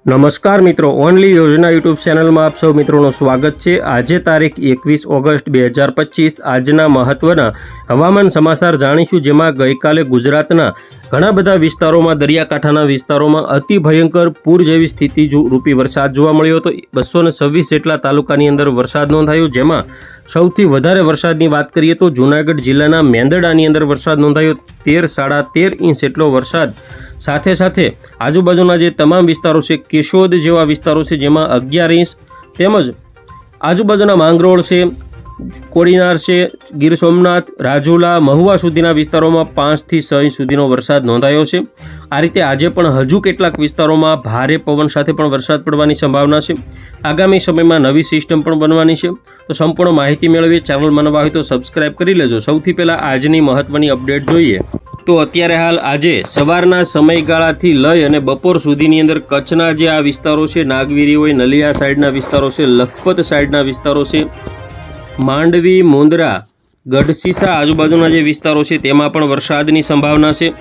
નમસ્કાર મિત્રો, ઓનલી યોજના યુટ્યુબ ચેનલમાં આપ સૌ મિત્રોનું સ્વાગત છે। આજે તારીખ 21 ઓગસ્ટ 2025 આજના મહત્વના હવામાન સમાચાર જાણીશું, જેમાં ગઈકાલે ગુજરાતના ઘણા બધા વિસ્તારોમાં, દરિયાકાંઠાના વિસ્તારોમાં અતિ ભયંકર પૂર જેવી સ્થિતિ રૂપી વરસાદ જોવા મળ્યો હતો। 226 જેટલા તાલુકાની અંદર વરસાદ નોંધાયો, જેમાં સૌથી વધારે વરસાદની વાત કરીએ તો જૂનાગઢ જિલ્લાના મેંદરડાની અંદર વરસાદ નોંધાયો। 13-13.5 ઇંચ જેટલો વરસાદ, સાથે સાથે આજુબાજુના જે તમામ વિસ્તારો છે, કેશોદ જેવા વિસ્તારો છે જેમાં 11 ઇંચ, તેમજ આજુબાજુના માંગરોળ છે, કોડીનાર છે, ગીર સોમનાથ, રાજુલા, મહુવા સુધીના વિસ્તારોમાં 5 થી 6 ઇંચ સુધીનો વરસાદ નોંધાયો છે। આ રીતે આજે પણ હજુ કેટલાક વિસ્તારોમાં ભારે પવન સાથે પણ વરસાદ પડવાની સંભાવના છે। આગામી સમયમાં નવી સિસ્ટમ પણ બનવાની છે, તો સંપૂર્ણ માહિતી મેળવીએ। ચેનલમાં નવા હોય તો સબસ્ક્રાઇબ કરી લેજો। સૌથી પહેલાં આજની મહત્વની અપડેટ જોઈએ તો અત્યારે હાલ આજે સવારના સમયગાળાથી લઈ અને બપોર સુધીની અંદર કચ્છના જે આ વિસ્તારો છે, નાગવીરી હોય, નલિયા સાઈડના વિસ્તારો છે, લખપત સાઈડના વિસ્તારો છે, માંડવી, મુંદ્રા, ગઢસીસા આજુબાજુના જે વિસ્તારો છે તેમાં પણ વરસાદની સંભાવના છે।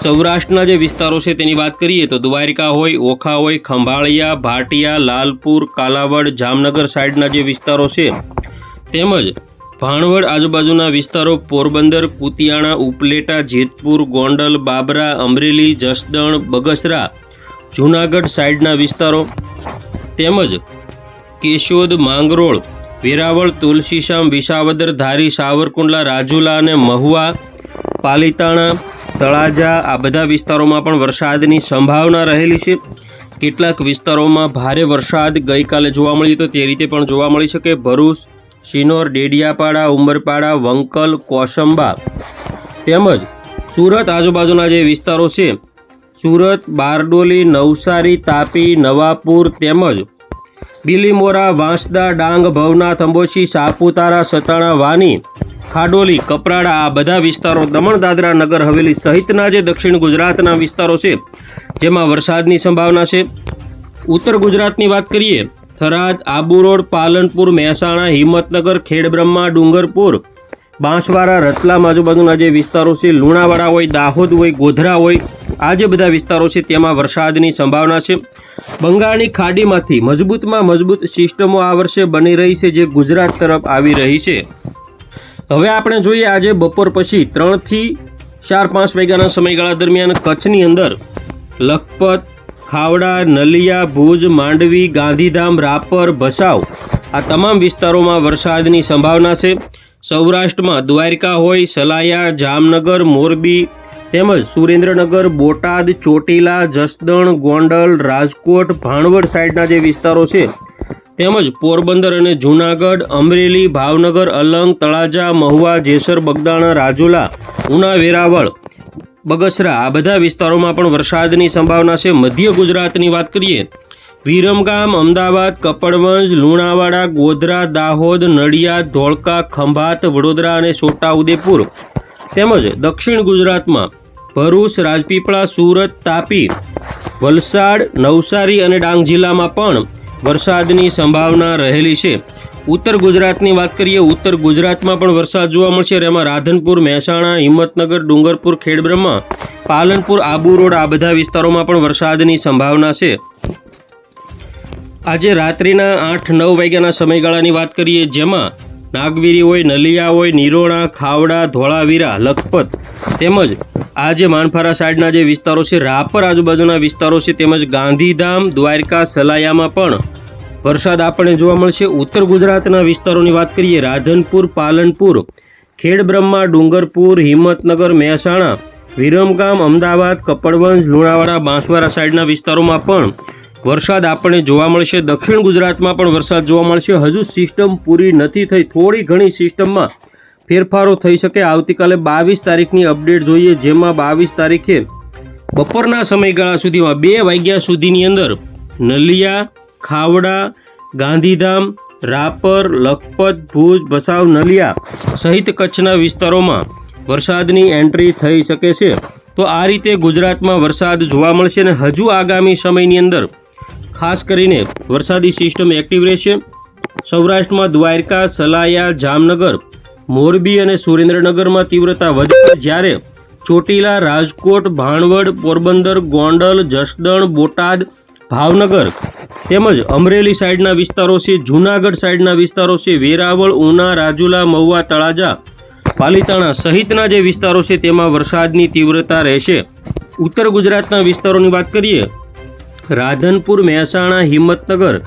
સૌરાષ્ટ્રના જે વિસ્તારો છે તેની વાત કરીએ તો દ્વારકા હોય, ઓખા હોય, ખંભાળિયા, ભાટિયા, લાલપુર, કાલાવડ, જામનગર સાઈડના જે વિસ્તારો છે, તેમજ ભાણવડ આજુબાજુના વિસ્તારો, પોરબંદર, કુતિયાણા, ઉપલેટા, જેતપુર, ગોંડલ, બાબરા, અમરેલી, જસદણ, બગસરા, જૂનાગઢ સાઈડના વિસ્તારો, તેમજ કેશોદ, માંગરોળ, વેરાવળ, તુલસીશામ, વિસાવદર, ધારી, સાવરકુંડલા, રાજુલા અને મહુવા, પાલીતાણા, તળાજા આ બધા વિસ્તારોમાં પણ વરસાદની સંભાવના રહેલી છે। કેટલાક વિસ્તારોમાં ભારે વરસાદ ગઈકાલે જોવા મળ્યો હતો, તે રીતે પણ જોવા મળી શકે। ભરૂચ, શિનોર, ડેડિયાપાડા, ઉમરપાડા, વંકલ, કોસંબા, તેમજ સુરત આજુબાજુના જે વિસ્તારો છે, સુરત, બારડોલી, નવસારી, તાપી, નવાપુર, તેમજ બિલીમોરા, વાંસદા, ડાંગ, ભવનાથ, અંબોશી, સાપુતારા, સતાણા, વાની, ખાડોલી, કપરાડા આ બધા વિસ્તારો, દમણ, દાદરા, નગર હવેલી સહિતના જે દક્ષિણ ગુજરાતના વિસ્તારો છે જેમાં વરસાદની સંભાવના છે। ઉત્તર ગુજરાતની વાત કરીએ, થરાદ, આબુ રોડ, પાલનપુર, મહેસાણા, હિંમતનગર, ખેડબ્રહ્મા, ડુંગરપુર, બાંસવાડા, રતલામ આજુબાજુના જે વિસ્તારો છે, લુણાવાડા હોય, દાહોદ હોય, ગોધરા હોય, આ જે બધા વિસ્તારો છે તેમાં વરસાદની સંભાવના છે। બંગાળની ખાડીમાંથી મજબૂતમાં મજબૂત સિસ્ટમો આ વર્ષે બની રહી છે, જે ગુજરાત તરફ આવી રહી છે। હવે આપણે જોઈએ આજે બપોર પછી 3 થી 4-5 વાગ્યાના સમયગાળા દરમિયાન કચ્છની અંદર લખપત, ખાવડા, નલિયા, ભુજ, માંડવી, ગાંધીધામ, રાપર, ભચાઉ આ તમામ વિસ્તારોમાં વરસાદની સંભાવના છે। સૌરાષ્ટ્રમાં દ્વારકા હોય, સલાયા, જામનગર, મોરબી, તેમજ સુરેન્દ્રનગર, બોટાદ, ચોટીલા, જસદણ, ગોંડલ, રાજકોટ, ભાણવડ સાઈડના જે વિસ્તારો છે, તેમજ પોરબંદર અને જૂનાગઢ, અમરેલી, ભાવનગર, અલંગ, તળાજા, મહુવા, જેસર, બગદાણા, રાજુલા, ઉના, વેરાવળ, બગસરા આ બધા વિસ્તારોમાં પણ વરસાદની સંભાવના છે। મધ્ય ગુજરાતની વાત કરીએ, વિરમગામ, અમદાવાદ, કપડવંજ, લુણાવાડા, ગોધરા, દાહોદ, નડિયાદ, ધોળકા, ખંભાત, વડોદરા અને છોટાઉદેપુર, તેમજ દક્ષિણ ગુજરાતમાં ભરૂચ, રાજપીપળા, સુરત, તાપી, વલસાડ, નવસારી અને ડાંગ જિલ્લામાં પણ વરસાદની સંભાવના રહેલી છે। ઉત્તર ગુજરાતની વાત કરીએ, ઉત્તર ગુજરાતમાં પણ વરસાદ જોવા મળશે। એમાં રાધનપુર, મહેસાણા, હિંમતનગર, ડુંગરપુર, ખેડબ્રહ્મા, પાલનપુર, આબુ રોડ આ બધા વિસ્તારોમાં પણ વરસાદની સંભાવના છે। આજે રાત્રિના 8-9 વાગ્યાના સમયગાળાની વાત કરીએ, જેમાં નાગવીરી હોય, નલિયા હોય, નિરોણા, ખાવડા, ધોળાવીરા, લખપત, તેમજ આ જે માનફારા સાઈડના જે વિસ્તારો છે, રાપર આજુબાજુના વિસ્તારો છે, તેમજ ગાંધીધામ, દ્વારકા, સલાયામાં પણ વરસાદ આપણને જોવા મળશે। ઉત્તર ગુજરાતના વિસ્તારોની વાત કરીએ, રાધનપુર, પાલનપુર, ખેડબ્રહ્મા, ડુંગરપુર, હિંમતનગર, મહેસાણા, વિરમગામ, અમદાવાદ, કપડવંજ, લુણાવાડા, બાંસવાડા સાઈડના વિસ્તારોમાં પણ વરસાદ આપણને જોવા મળશે। દક્ષિણ ગુજરાતમાં પણ વરસાદ જોવા મળશે। હજુ સિસ્ટમ પૂરી નથી થઈ, થોડી ઘણી સિસ્ટમમાં ફેરફારો થઈ શકે। આવતીકાલે 22 તારીખની અપડેટ જોઈએ, જેમાં 22 તારીખે બપોરના સમયગાળા સુધીમાં 2 વાગ્યા સુધીની અંદર નલિયા, ખાવડા, ગાંધીધામ, રાપર, લખપત, ભુજ, ભચાઉ, નલિયા સહિત કચ્છના વિસ્તારોમાં વરસાદની એન્ટ્રી થઈ શકે છે। તો આ રીતે ગુજરાતમાં વરસાદ જોવા મળશે અને હજુ આગામી સમયની અંદર ખાસ કરીને વરસાદી સિસ્ટમ એક્ટિવ રહેશે। સૌરાષ્ટ્રમાં દ્વારકા, સલાયા, જામનગર, મોરબી અને સુરેન્દ્રનગરમાં તીવ્રતા વધશે, જ્યારે ચોટીલા, રાજકોટ, ભાણવડ, પોરબંદર, ગોંડલ, જસદણ, બોટાદ, ભાવનગર તેમજ અમરેલી સાઈડના વિસ્તારો છે, જૂનાગઢ સાઈડના વિસ્તારો છે, વેરાવળ, ઉના, રાજુલા, મહુવા, તળાજા, પાલીતાણા સહિતના જે વિસ્તારો છે તેમાં વરસાદની તીવ્રતા રહેશે. ઉત્તર ગુજરાતના વિસ્તારોની વાત કરીએ, રાધનપુર, મહેસાણા, હિંમતનગર,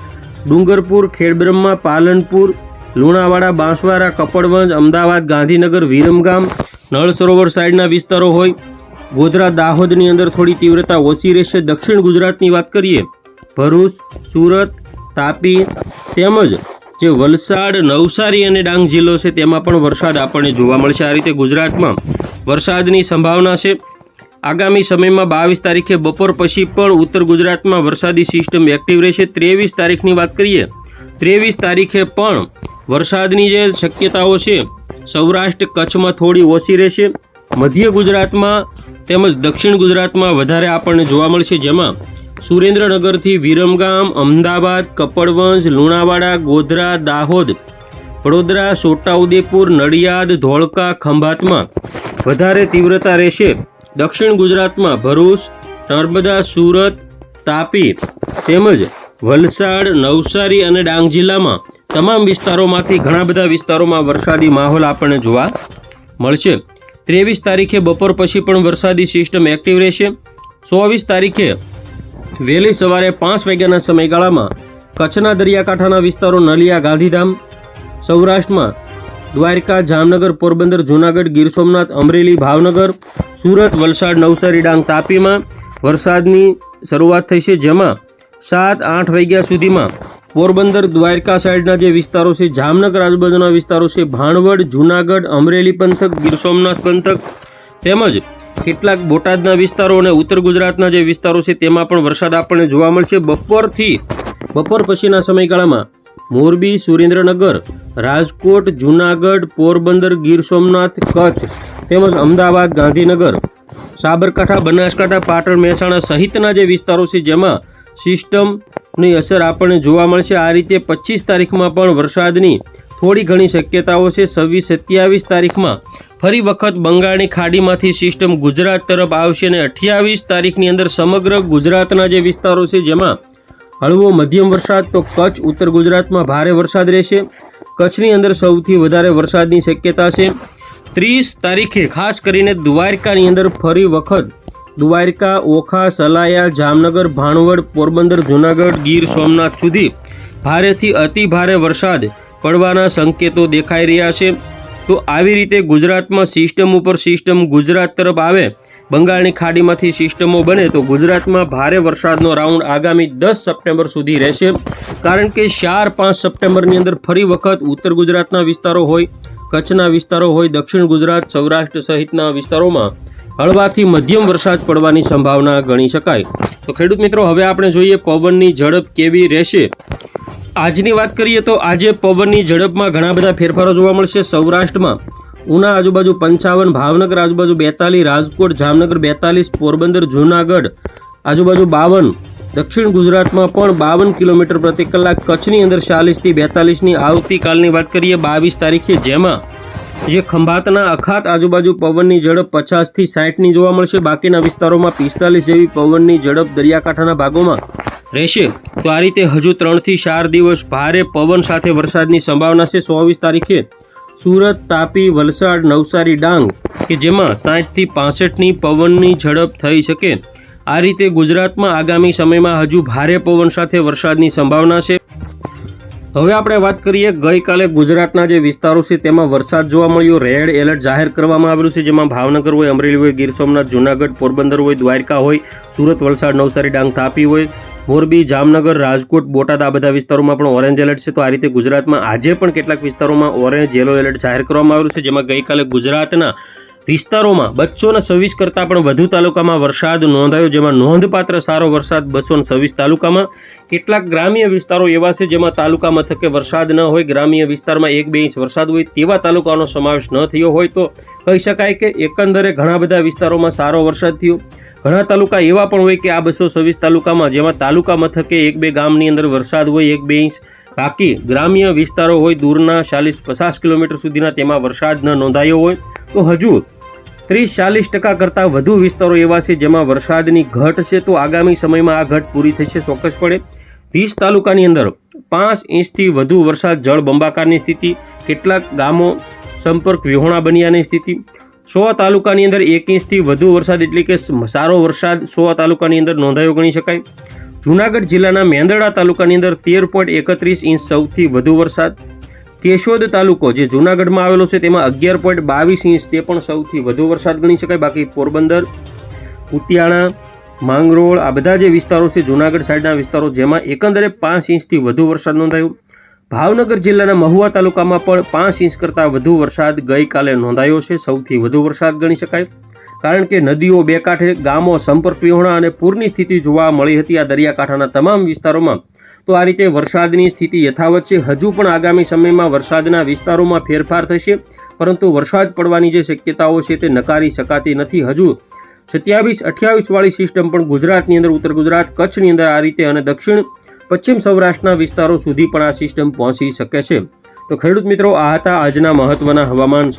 ડુંગરપુર, ખેડબ્રહ્મા, પાલનપુર, લુણાવાડા, બાંસવાડા, કપડવંજ, અમદાવાદ, ગાંધીનગર, વિરમગામ, નળ સરોવર સાઈડના વિસ્તારો હોય, ગોધરા, દાહોદની અંદર થોડી તીવ્રતા ઓછી રહેશે. દક્ષિણ ગુજરાતની વાત કરીએ, ભરૂચ, સુરત, તાપી તેમજ જે વલસાડ, નવસારી અને ડાંગ જિલ્લો છે તેમાં પણ વરસાદ આપણને જોવા મળશે. આ રીતે ગુજરાતમાં વરસાદની સંભાવના છે. આગામી સમયમાં 22 તારીખે બપોર પછી પણ ઉત્તર ગુજરાતમાં વરસાદી સિસ્ટમ એક્ટિવ રહેશે. 23 તારીખની વાત કરીએ, 23 તારીખે પણ વરસાદની જે શક્યતાઓ છે સૌરાષ્ટ્ર કચ્છમાં થોડી ઓછી રહેશે. મધ્ય ગુજરાતમાં તેમજ દક્ષિણ ગુજરાતમાં વધારે આપણને જોવા મળશે, જેમાં સુરેન્દ્રનગરથી વિરમગામ, અમદાવાદ, કપડવંજ, લુણાવાડા, ગોધરા, દાહોદ, વડોદરા, છોટાઉદેપુર, નડિયાદ, ધોળકા, ખંભાતમાં વધારે તીવ્રતા રહેશે. દક્ષિણ ગુજરાતમાં ભરૂચ, નર્મદા, સુરત, તાપી તેમજ વલસાડ, નવસારી અને ડાંગ જિલ્લામાં તમામ વિસ્તારોમાંથી ઘણા બધા વિસ્તારોમાં વરસાદી માહોલ આપણને જોવા મળશે. 23 તારીખે બપોર પછી પણ વરસાદી સિસ્ટમ એક્ટિવ રહેશે. 24 તારીખે વહેલી સવારે 5 વાગ્યાના સમયગાળામાં કચ્છના દરિયાકાંઠાના વિસ્તારો નલિયા, ગાંધીધામ, સૌરાષ્ટ્રમાં દ્વારકા, જામનગર, પોરબંદર, જૂનાગઢ, ગીર સોમનાથ, અમરેલી, ભાવનગર, સુરત, વલસાડ, નવસારી, ડાંગ, તાપીમાં વરસાદની શરૂઆત થઈ છે, જેમાં 7-8 વાગ્યા સુધીમાં પોરબંદર, દ્વારકા સાઈડના જે વિસ્તારો છે, જામનગર આજુબાજુના વિસ્તારો છે, ભાણવડ, જૂનાગઢ, અમરેલી પંથક, ગીર સોમનાથ પંથક તેમજ કેટલાક બોટાદના વિસ્તારો અને ઉત્તર ગુજરાતના જે વિસ્તારો છે તેમાં પણ વરસાદ આપણને જોવા મળશે. બપોર પછીના સમયગાળામાં મોરબી, સુરેન્દ્રનગર, રાજકોટ, જૂનાગઢ, પોરબંદર, ગીર સોમનાથ, કચ્છ તેમજ અમદાવાદ, ગાંધીનગર, સાબરકાંઠા, બનાસકાંઠા, પાટણ, મહેસાણા સહિતના જે વિસ્તારો છે જેમાં સિસ્ટમની અસર આપણને જોવા મળશે. આ રીતે 25 તારીખમાં પણ વરસાદની થોડી ઘણી શક્યતાઓ છે. 26-27 તારીખમાં ફરી વખત બંગાળની ખાડીમાંથી સિસ્ટમ ગુજરાત તરફ આવશે અને 28 તારીખની અંદર સમગ્ર ગુજરાતના જે વિસ્તારો છે જેમાં હળવો મધ્યમ વરસાદ, તો કચ્છ, ઉત્તર ગુજરાતમાં ભારે વરસાદ રહેશે. કચ્છની અંદર સૌથી વધારે વરસાદની શક્યતા છે. 30 તારીખે ખાસ કરીને દ્વારકાની અંદર ફરી વખત દ્વારકા, ઓખા, સલાયા, જામનગર, ભાણવડ, પોરબંદર, જૂનાગઢ, ગીર સોમનાથ સુધી ભારેથી અતિ ભારે વરસાદ પડવાના સંકેતો દેખાઈ રહ્યા છે. તો આવી રીતે ગુજરાતમાં સિસ્ટમ ઉપર સિસ્ટમ ગુજરાત તરફ આવે, બંગાળની ખાડીમાંથી સિસ્ટમો બને તો ગુજરાતમાં ભારે વરસાદનો રાઉન્ડ આગામી 10 સપ્ટેમ્બર સુધી રહેશે. કારણ કે 4-5 સપ્ટેમ્બરની અંદર ફરી વખત ઉત્તર ગુજરાતના વિસ્તારો હોય, કચ્છના વિસ્તારો હોય, દક્ષિણ ગુજરાત, સૌરાષ્ટ્ર સહિતના વિસ્તારોમાં હળવાથી મધ્યમ વરસાદ પડવાની સંભાવના ગણી શકાય. તો ખેડૂત મિત્રો, હવે આપણે જોઈએ પવનની ઝડપ કેવી રહેશે. આજની વાત કરીએ તો આજે પવનની ઝડપમાં ઘણા બધા ફેરફારો જોવા મળશે. સૌરાષ્ટ્રમાં ઉના આજુબાજુ 55, ભાવનગર આજુબાજુ 42, રાજકોટ, જામનગર 42, પોરબંદર, જૂનાગઢ આજુબાજુ 52, દક્ષિણ ગુજરાતમાં પણ 52 કિલોમીટર પ્રતિ કલાક, કચ્છની અંદર 40થી 42ની આવતીકાલની વાત કરીએ 22 તારીખે, જેમાં જે ખંભાતના અખાત આજુબાજુ પવનની ઝડપ 50થી 60ની જોવા મળશે. બાકીના વિસ્તારોમાં 45 જેવી પવનની ઝડપ દરિયાકાંઠાના ભાગોમાં રહેશે. તો આ રીતે હજુ 3થી 4 દિવસ ભારે પવન સાથે વરસાદની સંભાવના છે. 24 તારીખે સુરત, તાપી, વલસાડ, નવસારી, ડાંગ કે જેમાં 60થી 65ની પવનની ઝડપ થઈ શકે. આ રીતે ગુજરાતમાં આગામી સમયમાં હજુ ભારે પવન સાથે વરસાદની સંભાવના છે. હવે આપણે વાત કરીએ, ગઈકાલે ગુજરાતના જે વિસ્તારો છે તેમાં વરસાદ જોવા મળ્યો. રેડ એલર્ટ જાહેર કરવામાં આવેલું છે, જેમાં ભાવનગર હોય, અમરેલી હોય, ગીર સોમનાથ, જૂનાગઢ, પોરબંદર હોય, દ્વારકા હોય, સુરત, વલસાડ, નવસારી, ડાંગ, તાપી હોય, મોરબી, જામનગર, રાજકોટ, બોટાદ આ બધા વિસ્તારોમાં પણ ઓરેન્જ એલર્ટ છે. તો આ રીતે ગુજરાતમાં આજે પણ કેટલાક વિસ્તારોમાં ઓરેન્જ યેલો એલર્ટ જાહેર કરવામાં આવેલું છે, જેમાં ગઈકાલે ગુજરાતના વિસ્તારોમાં 226 કરતાં પણ વધુ તાલુકામાં વરસાદ નોંધાયો, જેમાં નોંધપાત્ર સારો વરસાદ 226 તાલુકામાં. કેટલાક ગ્રામ્ય વિસ્તારો એવા છે જેમાં તાલુકા મથકે વરસાદ ન હોય, ગ્રામ્ય વિસ્તારમાં 1-2 ઇંચ વરસાદ હોય તેવા તાલુકાનો સમાવેશ ન થયો હોય. તો કહી શકાય કે એકંદરે ઘણા બધા વિસ્તારોમાં સારો વરસાદ થયો. ઘણા તાલુકા એવા પણ હોય કે આ 226 તાલુકામાં જેમાં તાલુકા મથકે 1-2 ગામની અંદર વરસાદ હોય 1-2 ઇંચ, બાકી ગ્રામ્ય વિસ્તારો હોય દૂરના 40-50 કિલોમીટર સુધીના તેમાં વરસાદ ન નોંધાયો હોય. તો હજુ 30-40% કરતાં વધુ વિસ્તારો એવા છે જેમાં વરસાદની ઘટ છે, તો આગામી સમયમાં આ ઘટ પૂરી થશે ચોક્કસપણે. 20 તાલુકાની અંદર 5 ઇંચથી વધુ વરસાદ, જળબંબાકારની સ્થિતિ, કેટલાક ગામો સંપર્ક વિહોણા બન્યાની સ્થિતિ. 100 તાલુકાની અંદર 1 ઇંચથી વધુ વરસાદ એટલે કે સારો વરસાદ 100 તાલુકાની અંદર નોંધાયો ગણી શકાય. જૂનાગઢ જિલ્લાના મેંદરડા તાલુકાની અંદર 13.31 ઇંચ સૌથી વધુ વરસાદ. કેશોદ તાલુકો જે જૂનાગઢમાં આવેલો છે તેમાં 11.22 ઇંચ, તે પણ સૌથી વધુ વરસાદ ગણી શકાય. બાકી પોરબંદર, કુતિયાણા, માંગરોળ આ બધા જે વિસ્તારો છે જૂનાગઢ સાઈડના વિસ્તારો, જેમાં એકંદરે 5 ઇંચથી વધુ વરસાદ નોંધાયો. ભાવનગર જિલ્લાના મહુવા તાલુકામાં પણ 5 ઇંચ કરતાં વધુ વરસાદ ગઈકાલે નોંધાયો છે, સૌથી વધુ વરસાદ ગણી શકાય. કારણ કે નદીઓ બે કાંઠે, ગામો સંપર્ક વિહોણા અને પૂરની સ્થિતિ જોવા મળી હતી આ દરિયાકાંઠાના તમામ વિસ્તારોમાં. તો આ રીતે વરસાદની સ્થિતિ યથાવત છે. હજુ પણ આગામી સમયમાં વરસાદના વિસ્તારોમાં ફેરફાર થશે, પરંતુ વરસાદ પડવાની જે શક્યતાઓ છે તે નકારી શકાતી નથી. હજુ 27-28 વાળી સિસ્ટમ પણ ગુજરાતની અંદર, ઉત્તર ગુજરાત, કચ્છની અંદર આ રીતે અને દક્ષિણ પશ્ચિમ સૌરાષ્ટ્રના વિસ્તારો સુધી પણ આ સિસ્ટમ પહોંચી શકે છે. તો ખેડૂત મિત્રો, આ હતા આજના મહત્વના હવામાન